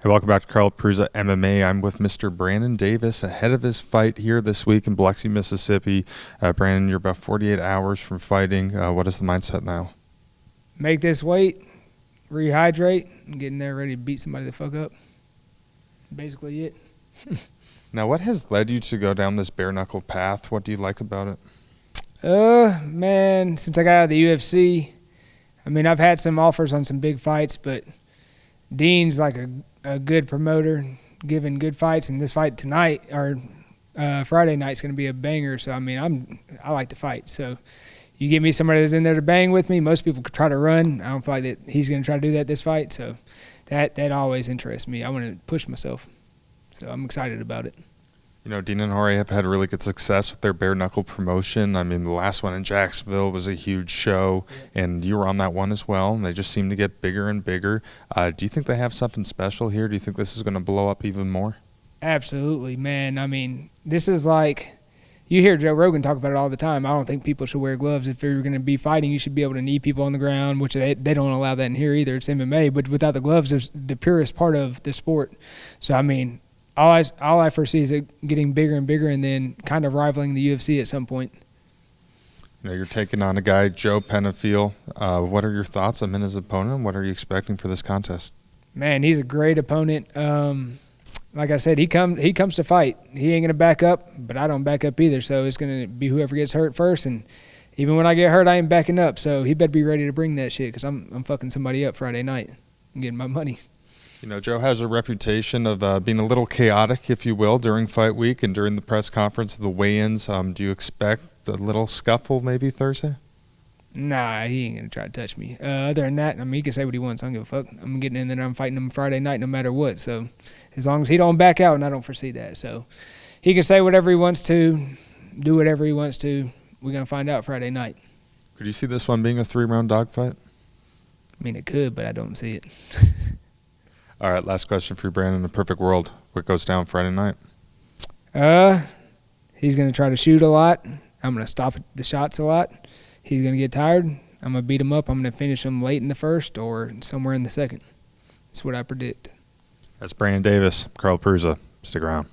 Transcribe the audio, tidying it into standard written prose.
Hey, welcome back to Carl Prusa MMA. I'm with Mr. Brandon Davis ahead of his fight here this week in Biloxi, Mississippi. Brandon, you're about 48 hours from fighting. What is the mindset now? Make this weight, rehydrate, and get in there ready to beat somebody the fuck up. Basically it. Now, what has led you to go down this bare knuckle path? What do you like about it? Man, since I got out of the UFC, I mean, I've had some offers on some big fights, but Dean's like a good promoter, giving good fights, and this fight tonight or Friday night's going to be a banger. So I mean, I like to fight. So you give me somebody that's in there to bang with me. Most people could try to run. I don't feel like that he's going to try to do that this fight. So that always interests me. I want to push myself. So I'm excited about it. You know, Dean and Jorge have had really good success with their bare knuckle promotion. I mean, the last one in Jacksonville was a huge show, and you were on that one as well, and they just seem to get bigger and bigger. Do you think they have something special here? Do you think this is going to blow up even more? Absolutely, man. I mean, this is like, you hear Joe Rogan talk about it all the time. I don't think people should wear gloves. If you're going to be fighting, you should be able to knee people on the ground, which they don't allow that in here either. It's MMA, but without the gloves, it's the purest part of the sport. So, I mean, all I foresee is it getting bigger and bigger and then kind of rivaling the UFC at some point. You know, you're taking on a guy, Joe Penafiel. What are your thoughts on him as an opponent? What are you expecting for this contest? Man, he's a great opponent. Like I said, he comes to fight. He ain't going to back up, but I don't back up either. So it's going to be whoever gets hurt first. And even when I get hurt, I ain't backing up. So he better be ready to bring that shit because I'm fucking somebody up Friday night and getting my money. You know, Joe has a reputation of being a little chaotic, if you will, during fight week and during the press conference, the weigh-ins. Do you expect a little scuffle maybe Thursday? Nah, he ain't going to try to touch me. Other than that, I mean, he can say what he wants. I don't give a fuck. I'm getting in there and I'm fighting him Friday night no matter what. So as long as he don't back out, and I don't foresee that. So he can say whatever he wants to, do whatever he wants to. We're going to find out Friday night. Could you see this one being a 3-round dogfight? I mean, it could, but I don't see it. All right, last question for you, Brandon. In a perfect world, what goes down Friday night? He's going to try to shoot a lot. I'm going to stop the shots a lot. He's going to get tired. I'm going to beat him up. I'm going to finish him late in the first or somewhere in the second. That's what I predict. That's Brandon Davis, Carl Prusa. Stick around.